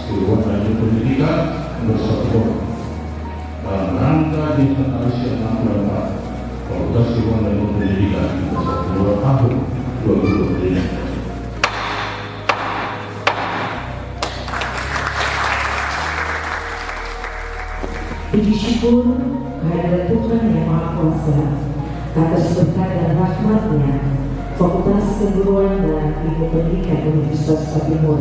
Dewan Lanjut Pendidikan bersatu dalam rangka Inventaris yang 64 Fakultas Dewan Lanjut Pendidikan bersatu tahun 2023. Puji syukur kehadirat Tuhan yang Maha Kuasa atas berkat dan rahmat-Nya, Fakultas Keguruan dan Ilmu Pendidikan Universitas Timur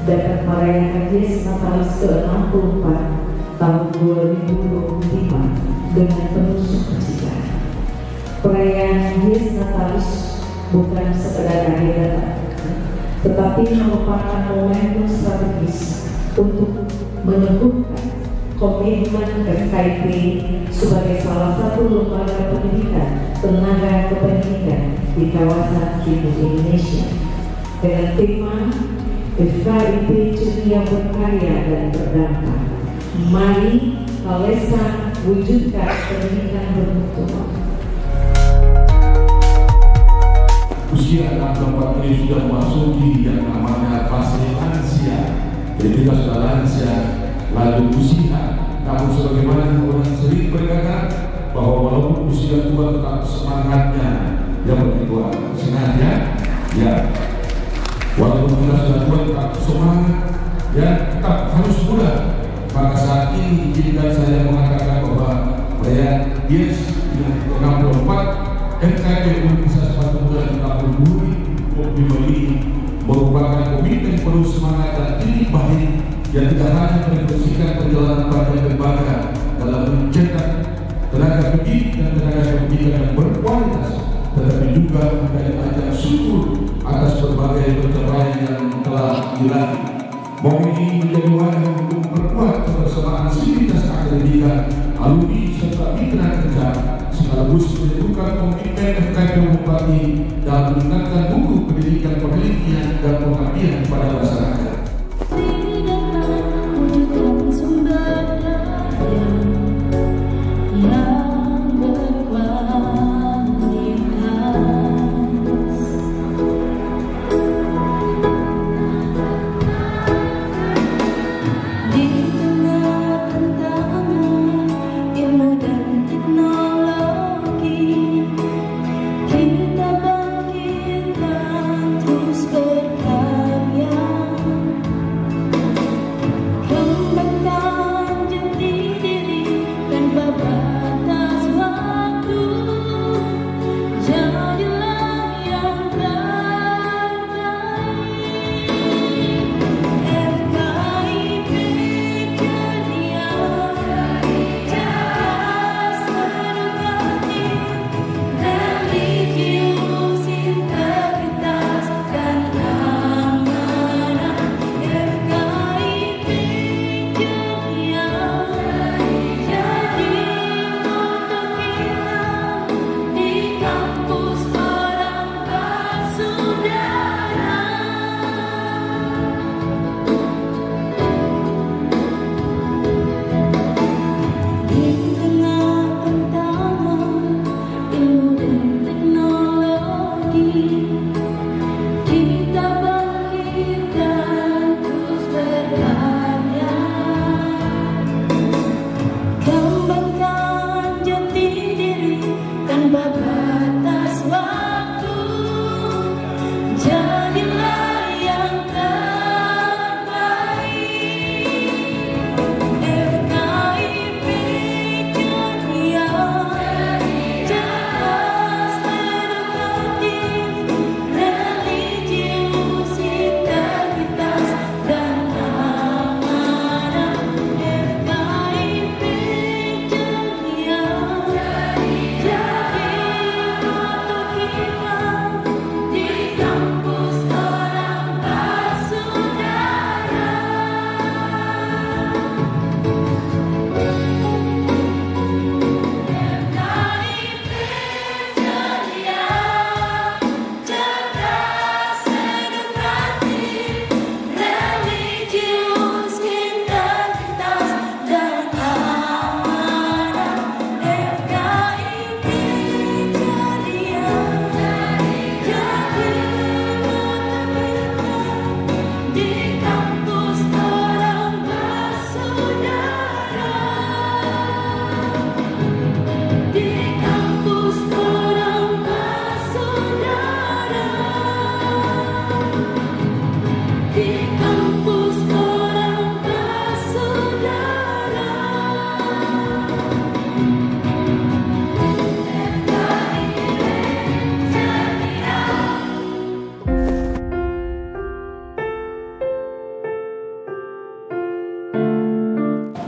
dapat merayakan Yes Natalis ke-64 tahun 2025 dengan penuh sukacita. Perayaan Yes Natalis bukan sekedar agenda, tetapi merupakan momentum strategis untuk meneguhkan komitmen FKIP sebagai salah satu lembaga pendidikan tenaga kependidikan di kawasan timur Indonesia dengan tema FKIP ceria berkarya dan berdampak. Mari Kalesa wujudkan pendidikan bermutu. Usia 64 ini sudah memasuki yang namanya fase lansia. Jadi kita sudah lansia, lalu usia. Namun sebagaimana orang sering berkata bahwa walaupun usia tua tetap semangatnya yang berkeluar sengaja, ya. Walaupun kita sudah tua tetap semangat, ya tetap harus muda. Maka saat ini izinkan saya mengatakan bahwa perayaan Yes 64 FKIP Universitas Batu Muda di tahun 2025 ini merupakan komitmen penuh semangat dan titik balik yang tidak hanya merepresentasikan perjalanan partai lembaga dalam mencetak tenaga pendidik dan tenaga pendidikan yang berkualitas, tetapi juga menjadi ajang syukur atas berbagai pencapaian yang telah dilalui. Momen ini menjadi wadah untuk memperkuat kebersamaan sivitas akademika, alumni serta mitra kerja, sekaligus menentukan komitmen FKIP Bupati dalam meningkatkan mutu pendidikan penelitian dan pengabdian pada masyarakat. Kita bangkitkan terus berkarya.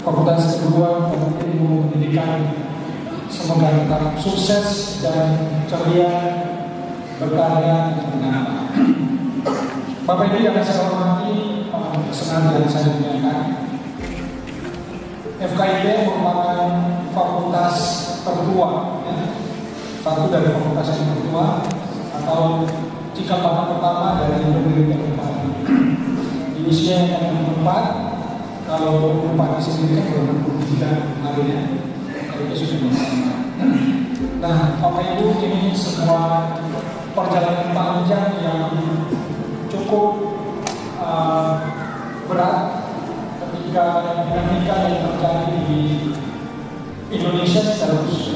fakultas kedua Fakultas Ilmu Pendidikan. Semoga tetap sukses dan ceria berkarya dengan Bapak Ibu yang saya hormati, senang dan saya muliakan. FKIP merupakan fakultas tertua, ya. Satu dari fakultas yang tertua, atau jika tahun pertama dari pendirian FKIP. Di usia yang keempat, kalau 24 di sini kan 23 kemarin ya. Itu sudah bersama. Nah, Bapak Ibu, ini sebuah perjalanan panjang yang cukup berat ketika dinamika yang terjadi di Indonesia secara khusus.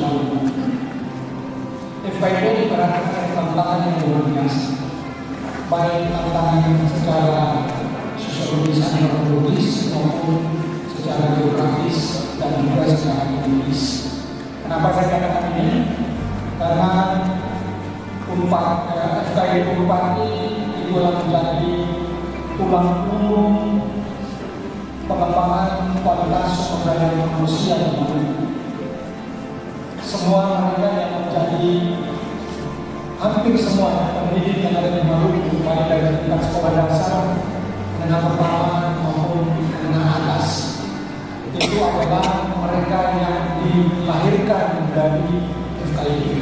FKIP diperhatikan tantangan yang luar biasa, baik tantangan secara sosiologis, antropologis maupun secara geografis dan juga secara ekonomis. Kenapa saya katakan ini? Karena FKIP Unpad ini telah menjadi tulang punggung pengembangan kualitas sumber daya manusia di Maluku. Semua mereka yang menjadi hampir semua pendidik yang ada di Maluku, baik dari tingkat sekolah dasar, menengah pertama maupun menengah atas, itu adalah mereka yang dilahirkan dari FKIP.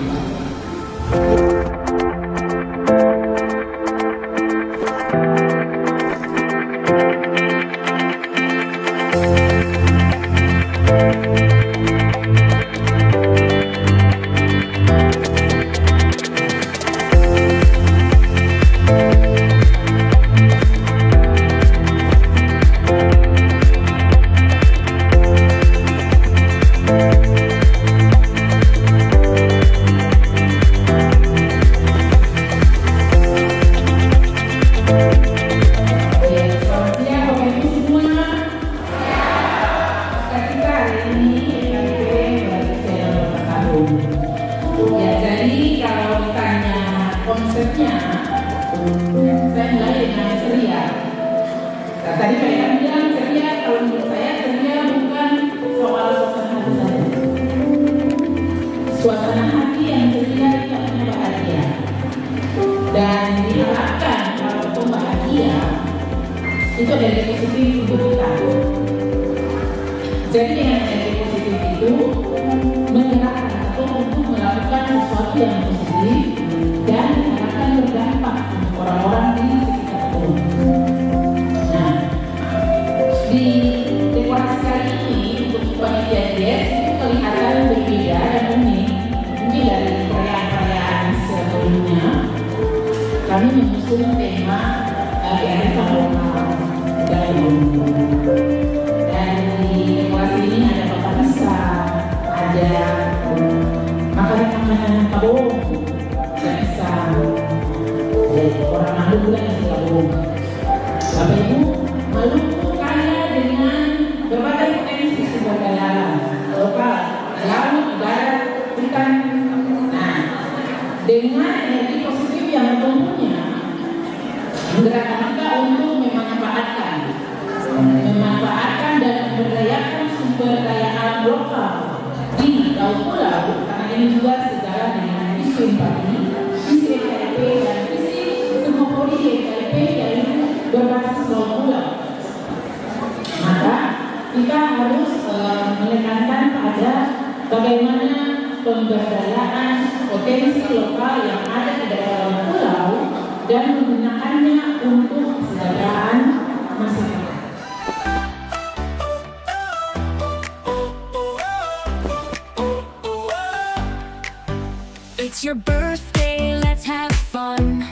It's your birthday, let's have fun.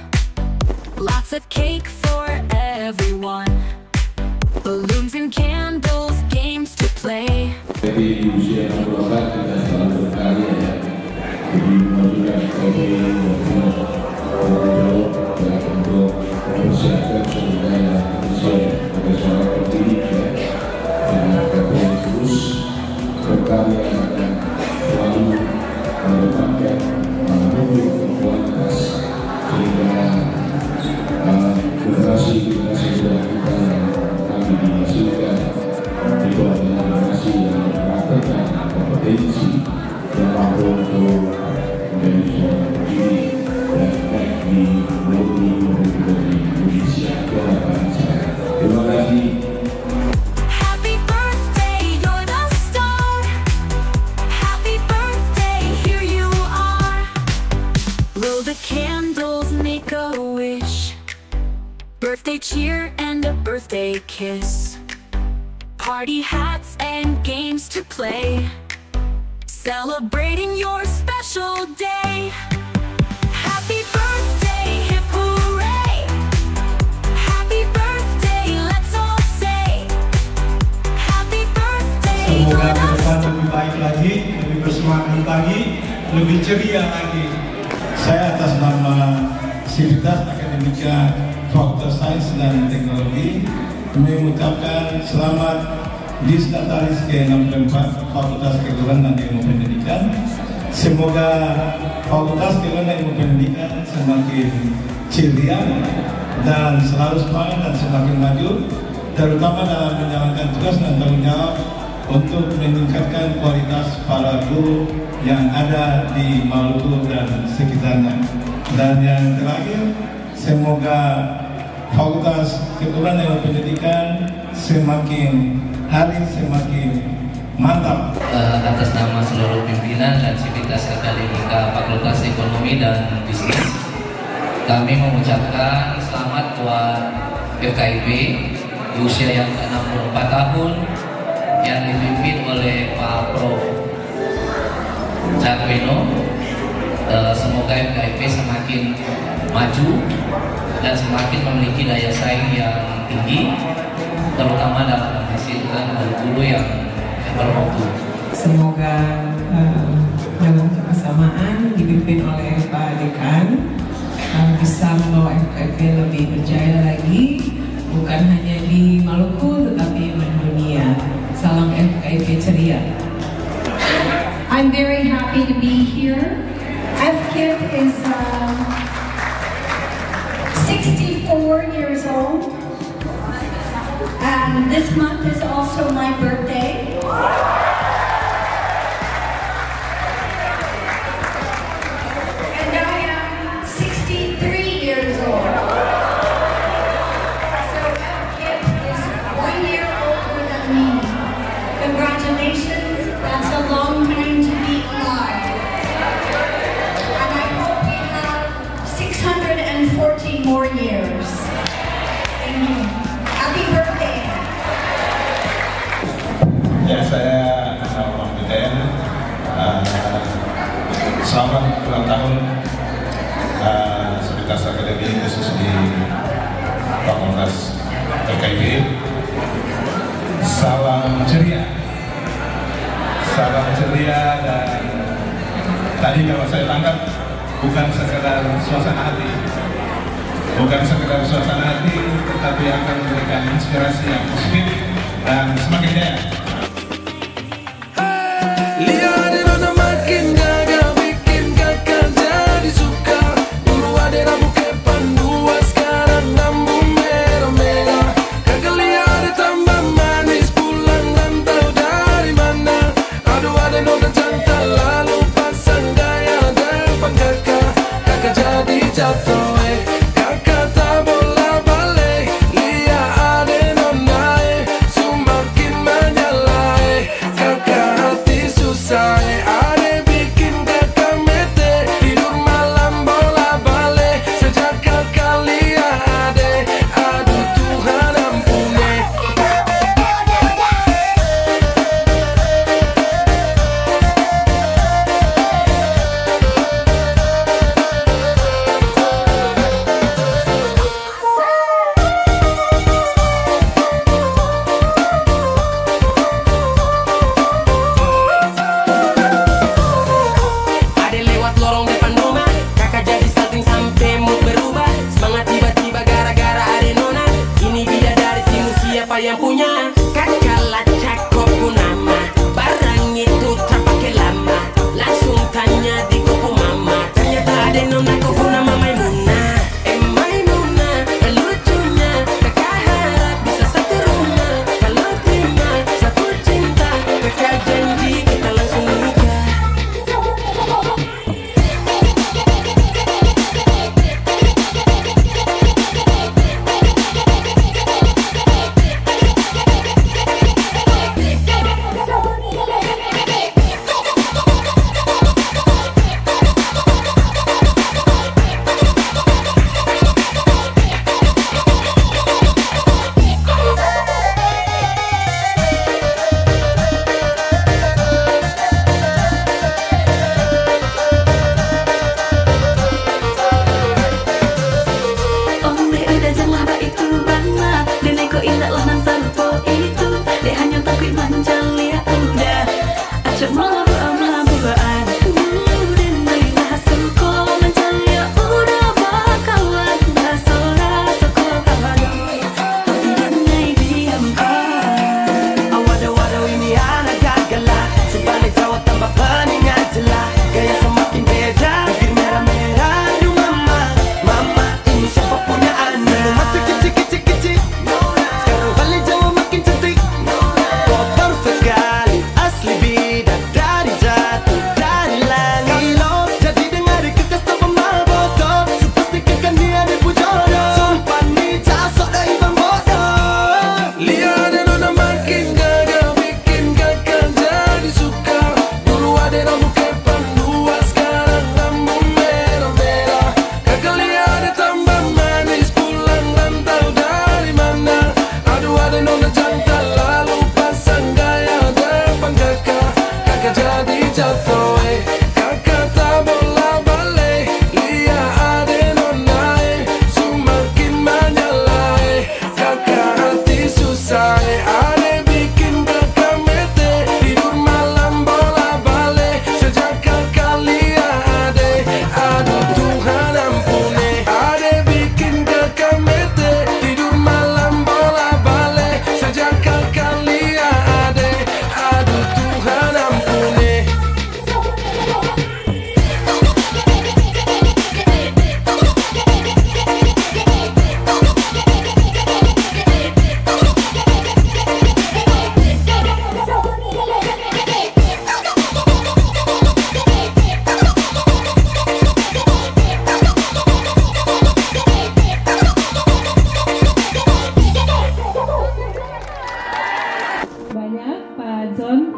Lots of cake for everyone. Balloons and candles, games to play. Jadi di usia 64 kita selalu berkarya ya. Jadi memajukan kopi untuk mempersiapkan sumber daya manusia sebagai seorang pendidik ya. Dan kita terus berkarya dan selalu mengedepankan kualitas sehingga generasi sudah kita yang kami dihasilkan itu adalah generasi potensi yang mampu untuk menjadi seorang diri dan baik di Melayu maupun juga di Indonesia. Itu harapan saya. Terima kasih. Happy birthday, you're the star. Happy birthday, here you are. Blow the candles, make a wish. Birthday cheer and a birthday kiss. Party hats and games to play. Celebrating your special day. Happy birthday, hip hooray. Happy birthday, let's all say. Happy birthday. Semoga ke depan lebih baik lagi, lebih bersemangat lagi, lebih ceria lagi. Saya atas nama Sivitas Akademika Fakultas Sains dan Teknologi mengucapkan selamat Disnatalis ke-64 Fakultas Keguruan dan Ilmu Pendidikan. Semoga Fakultas Keguruan dan Ilmu Pendidikan semakin ceria dan selalu semangat dan semakin maju, terutama dalam menjalankan tugas dan tanggung jawab untuk meningkatkan kualitas para guru yang ada di Maluku dan sekitarnya. Dan yang terakhir, semoga Fakultas Keguruan dan Ilmu Pendidikan semakin hari semakin mantap. Atas nama seluruh pimpinan dan Sivitas Akademika Fakultas Ekonomi dan Bisnis, kami mengucapkan selamat buat FKIP di usia yang ke-64 tahun yang dipimpin oleh Pak Prof. Cakveno. Semoga FKIP semakin maju dan semakin memiliki daya saing yang tinggi, terutama dalam menghasilkan guru yang bermutu. Semoga dalam kebersamaan dipimpin oleh Pak Dekan bisa membawa FKIP lebih berjaya lagi, bukan hanya di Maluku tetapi mendunia. Salam FKIP ceria. I'm very happy to be here. FKIP is 64 years old. And this month is also my birthday. And I am 63 years old. So FKIP is 1 year older than me. Congratulations, that's a long time to be alive. And I hope we have 640 more years. Thank you. Happy birthday. Ya, saya Muhammad Hidayat. Selamat ulang tahun Sivitas Akademi khusus di Fakultas FKIP. Salam ceria dan tadi kalau saya tangkap bukan sekedar suasana hati, tetapi akan memberikan inspirasi yang positif dan semakin jaya.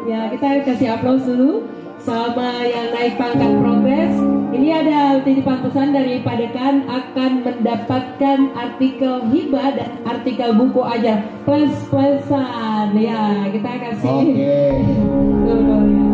Ya, kita kasih aplaus dulu sama yang naik pangkat progres. Ini ada titipan pesan dari Pak Dekan akan mendapatkan artikel hibah dan artikel buku ajar plus-plusan. Ya, kita kasih. Dulu, ya.